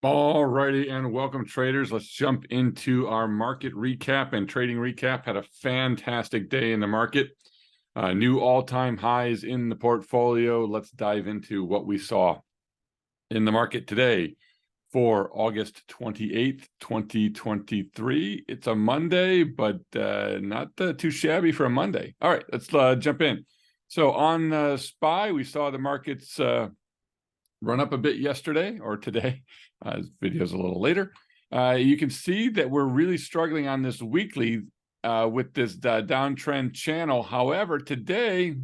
All righty, and welcome traders. Let's jump into our market recap and trading recap. Had a fantastic day in the market. New all-time highs in the portfolio. Let's dive into what we saw in the market today for August 28th, 2023. It's a Monday, but not too shabby for a Monday. All right, let's jump in. So on SPY, we saw the markets run up a bit yesterday or today. This video's a little later. You can see that we're really struggling on this weekly with this downtrend channel. However, today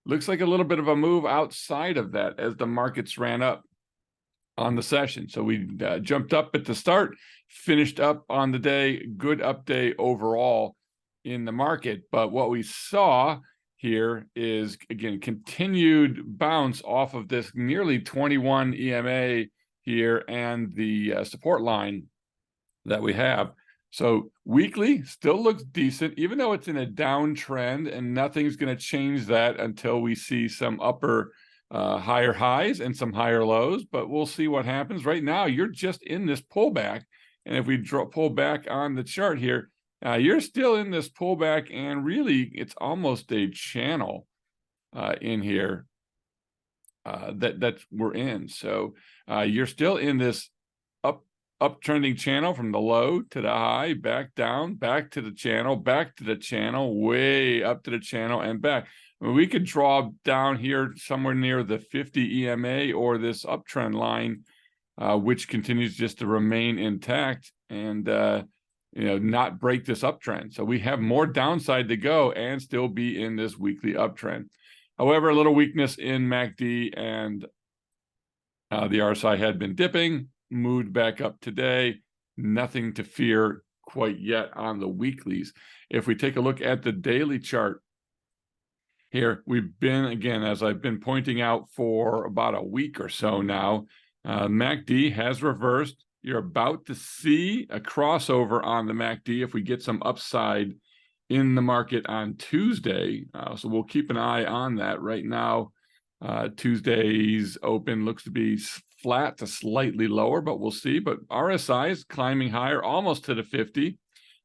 looks like a little bit of a move outside of that as the markets ran up on the session. So we jumped up at the start, finished up on the day. Good up day overall in the market. But what we saw here is, again, continued bounce off of this nearly 21 EMA here and the support line that we have. So weekly still looks decent, even though it's in a downtrend, and nothing's going to change that until we see some upper higher highs and some higher lows, but we'll see what happens. Right now, you're just in this pullback, and if we pull back on the chart here, you're still in this pullback, and really it's almost a channel in here that we're in. So you're still in this uptrending channel from the low to the high, back down, back to the channel, back to the channel, way up to the channel, and back. I mean, we could draw down here somewhere near the 50 EMA or this uptrend line, which continues just to remain intact and not break this uptrend. So we have more downside to go and still be in this weekly uptrend. However, a little weakness in MACD, and the RSI had been dipping, moved back up today. Nothing to fear quite yet on the weeklies. If we take a look at the daily chart here, we've been, again, as I've been pointing out for about a week or so now, MACD has reversed. You're about to see a crossover on the MACD if we get some upside in the market on Tuesday. So we'll keep an eye on that. Right now, Tuesday's open looks to be flat to slightly lower, but we'll see. But RSI is climbing higher, almost to the 50.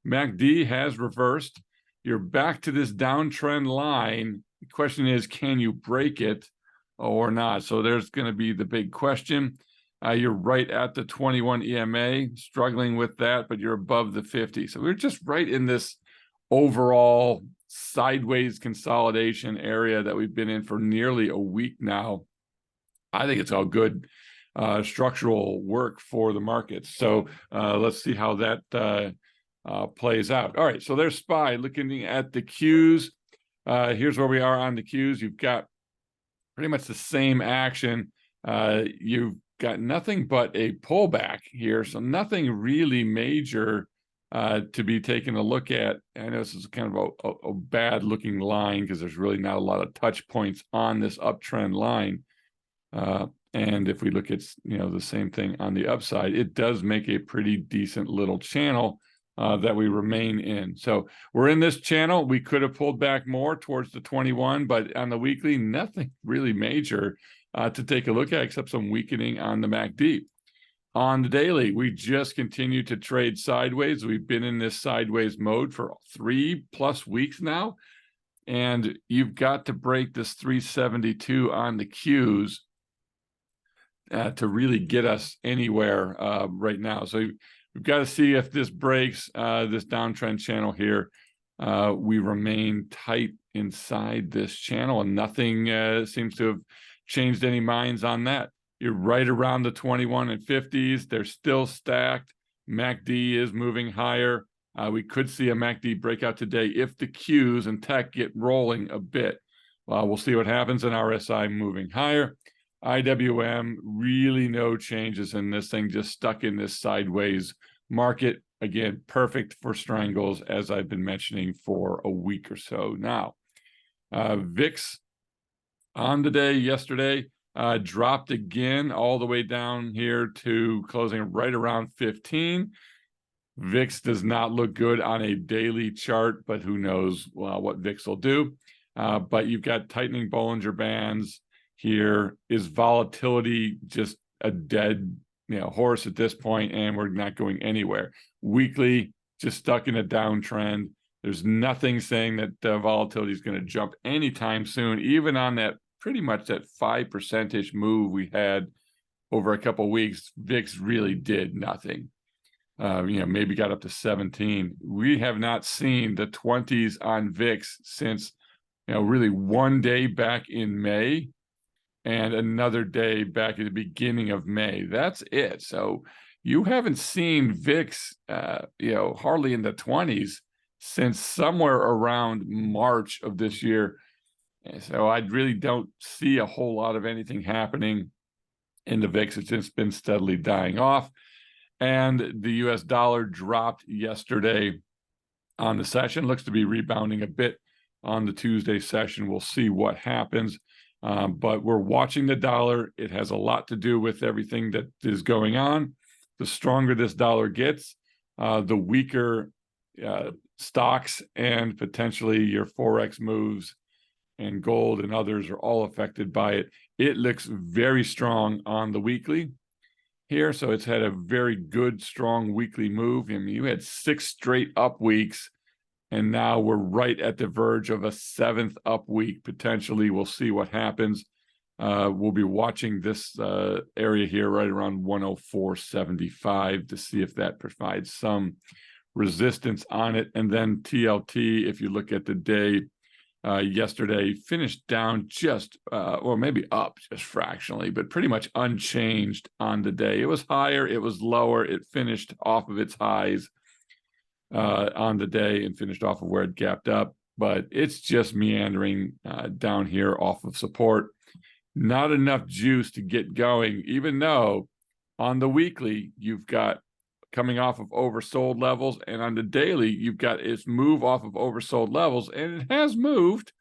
MACD has reversed. You're back to this downtrend line. The question is, can you break it or not? So there's going to be the big question. You're right at the 21 EMA, struggling with that, but you're above the 50. So we're just right in this overall sideways consolidation area that we've been in for nearly a week now. I think it's all good structural work for the markets. So let's see how that plays out. All right, so there's SPY. Looking at the Qs, here's where we are on the Qs. You've got pretty much the same action. You've got nothing but a pullback here, so nothing really major to be taken a look at. I know this is kind of a bad looking line because there's really not a lot of touch points on this uptrend line. And if we look at the same thing on the upside, it does make a pretty decent little channel that we remain in. So we're in this channel. We could have pulled back more towards the 21, but on the weekly, nothing really major to take a look at except some weakening on the MACD. On the daily, we just continue to trade sideways. We've been in this sideways mode for 3+ weeks now, and you've got to break this 372 on the Qs to really get us anywhere right now. So we've got to see if this breaks this downtrend channel here. We remain tight inside this channel, and nothing seems to have changed any minds on that. You're right around the 21 and 50s. They're still stacked. MACD is moving higher. We could see a MACD breakout today if the Qs and tech get rolling a bit. We'll see what happens in RSI moving higher. IWM, really no changes in this thing, just stuck in this sideways market. Again, perfect for strangles, as I've been mentioning for a week or so now. VIX on the day yesterday dropped again all the way down here to closing right around 15. VIX does not look good on a daily chart, but who knows what VIX will do. But you've got tightening Bollinger Bands here. Is volatility just a dead horse at this point, and we're not going anywhere. Weekly, just stuck in a downtrend. There's nothing saying that volatility is going to jump anytime soon, even on that pretty much that 5% move we had over a couple of weeks. VIX really did nothing. Maybe got up to 17. We have not seen the 20s on VIX since, really one day back in May and another day back at the beginning of May. That's it. So you haven't seen VIX, hardly in the 20s since somewhere around March of this year. And so I really don't see a whole lot of anything happening in the VIX. It's just been steadily dying off. And the US dollar dropped yesterday on the session. Looks to be rebounding a bit on the Tuesday session. We'll see what happens. But we're watching the dollar. It has a lot to do with everything that is going on. The stronger this dollar gets, the weaker stocks and potentially your Forex moves and gold and others are all affected by it. It looks very strong on the weekly here. So it's had a very good, strong weekly move. I mean, you had 6 straight up weeks, and now we're right at the verge of a 7th up week, potentially. We'll see what happens. We'll be watching this area here right around 104.75 to see if that provides some resistance on it. And then TLT, if you look at the day, yesterday finished down just, or maybe up just fractionally, but pretty much unchanged on the day. It was higher, it was lower, it finished off of its highs on the day and finished off of where it gapped up, but it's just meandering down here off of support. Not enough juice to get going, even though on the weekly you've got coming off of oversold levels, and on the daily you've got its move off of oversold levels, and it has moved.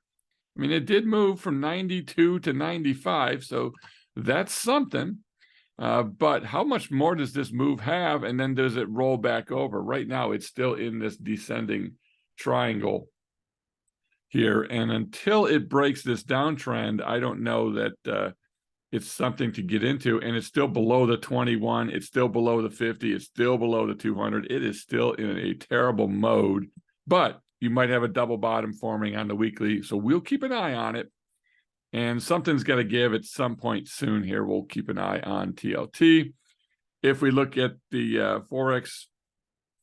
I mean, it did move from 92 to 95, so that's something. But how much more does this move have, and then does it roll back over? Right now it's still in this descending triangle here, and until it breaks this downtrend, I don't know that it's something to get into. And it's still below the 21, it's still below the 50, it's still below the 200. It is still in a terrible mode, but you might have a double bottom forming on the weekly, so we'll keep an eye on it, and something's got to give at some point soon here. We'll keep an eye on TLT. If we look at the Forex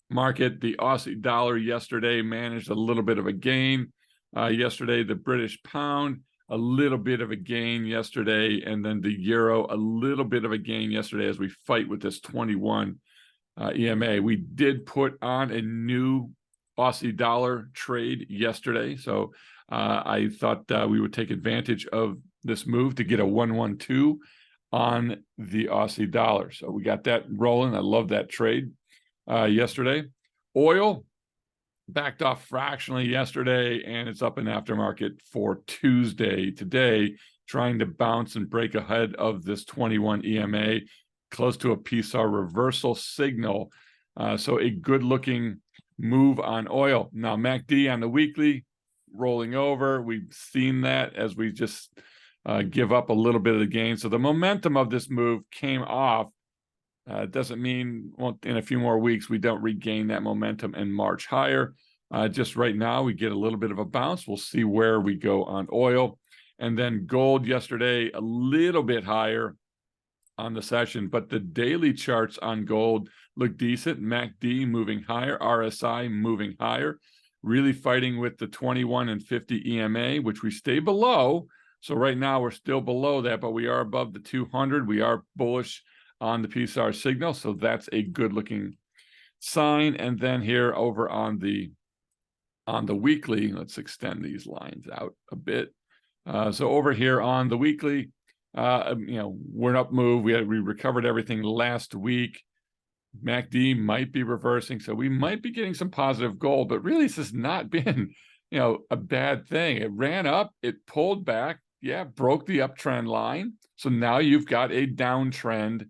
market, the Aussie dollar yesterday managed a little bit of a gain. Yesterday, the British pound, a little bit of a gain yesterday, and then the euro, a little bit of a gain yesterday as we fight with this 21 EMA. We did put on a new Aussie dollar trade yesterday, so I thought we would take advantage of this move to get a 112 on the Aussie dollar. So we got that rolling. I love that trade yesterday. Oil backed off fractionally yesterday, and it's up in aftermarket for Tuesday today, trying to bounce and break ahead of this 21 EMA, close to a PSAR reversal signal. So a good looking move on oil. Now MACD on the weekly rolling over. We've seen that as we just give up a little bit of the gain. So the momentum of this move came off. Doesn't mean, well, in a few more weeks we don't regain that momentum and march higher. Just right now we get a little bit of a bounce. We'll see where we go on oil. And then gold yesterday a little bit higher on the session, but the daily charts on gold look decent. MACD moving higher, RSI moving higher, really fighting with the 21 and 50 EMA, which we stay below. So right now we're still below that, but we are above the 200. We are bullish on the PSAR signal, so that's a good looking sign. And then here over on the weekly, let's extend these lines out a bit. So over here on the weekly, we're an up move. We recovered everything last week. MACD might be reversing, so we might be getting some positive gold, but really this has not been, a bad thing. It ran up, it pulled back, broke the uptrend line. So now you've got a downtrend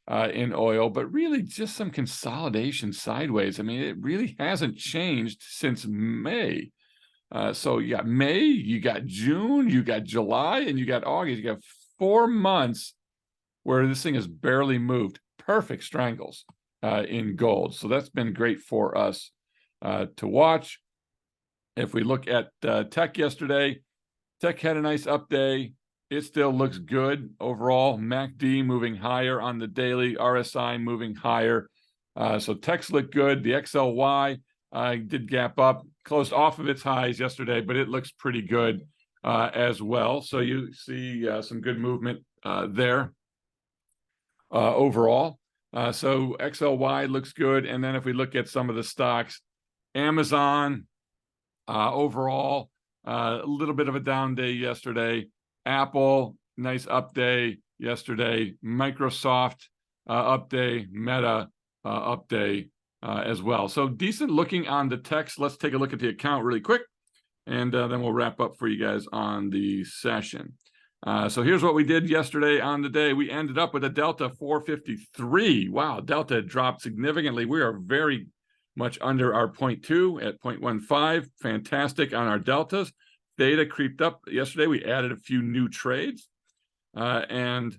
in oil, but really just some consolidation sideways. I mean, it really hasn't changed since May. So you got May, you got June, you got July, and you got August. You got 4 months where this thing has barely moved. perfect strangles in gold. So that's been great for us to watch. If we look at tech yesterday, tech had a nice up day. It still looks good overall. MACD moving higher on the daily, RSI moving higher. So techs look good. The XLY did gap up, closed off of its highs yesterday, but it looks pretty good as well. So you see some good movement there overall. So XLY looks good. And then if we look at some of the stocks, Amazon overall, a little bit of a down day yesterday. Apple, nice up day yesterday. Microsoft, up day. Meta, up day as well. So decent looking on the text. Let's take a look at the account really quick, and then we'll wrap up for you guys on the session. So here's what we did yesterday on the day. We ended up with a delta 453. Wow, delta dropped significantly. We are very much under our 0.2 at 0.15. Fantastic on our deltas. Theta creeped up yesterday. We added a few new trades, and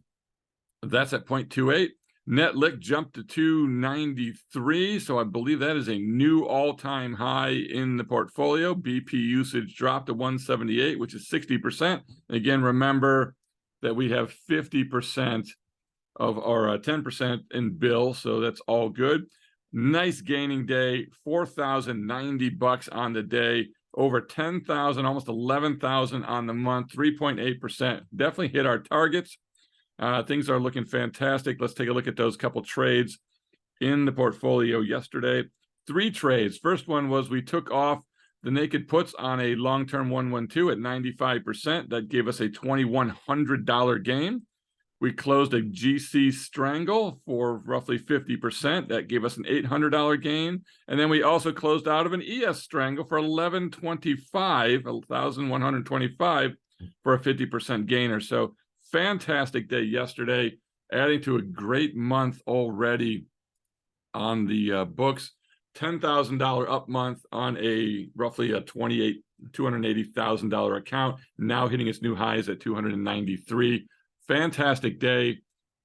that's at 0.28. Net lick jumped to 293, so I believe that is a new all-time high in the portfolio. BP usage dropped to 178, which is 60%. Again, remember that we have 50% of our 10% in bill, so that's all good. Nice gaining day, $4,090 on the day, over 10,000, almost 11,000 on the month, 3.8%. Definitely hit our targets. Things are looking fantastic. Let's take a look at those couple trades in the portfolio yesterday. 3 trades. First one was we took off the naked puts on a long-term 112 at 95%. That gave us a $2,100 gain. We closed a GC Strangle for roughly 50%. That gave us an $800 gain. And then we also closed out of an ES Strangle for $1,125 for a 50% gainer. So fantastic day yesterday, adding to a great month already on the books. $10,000 up month on a roughly a $280,000 account, now hitting its new highs at 293. Fantastic day.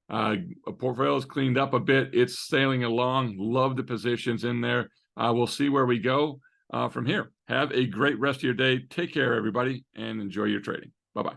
Portfolio is cleaned up a bit. It's sailing along. Love the positions in there. We'll see where we go from here. Have a great rest of your day. Take care, everybody, and enjoy your trading. Bye-bye.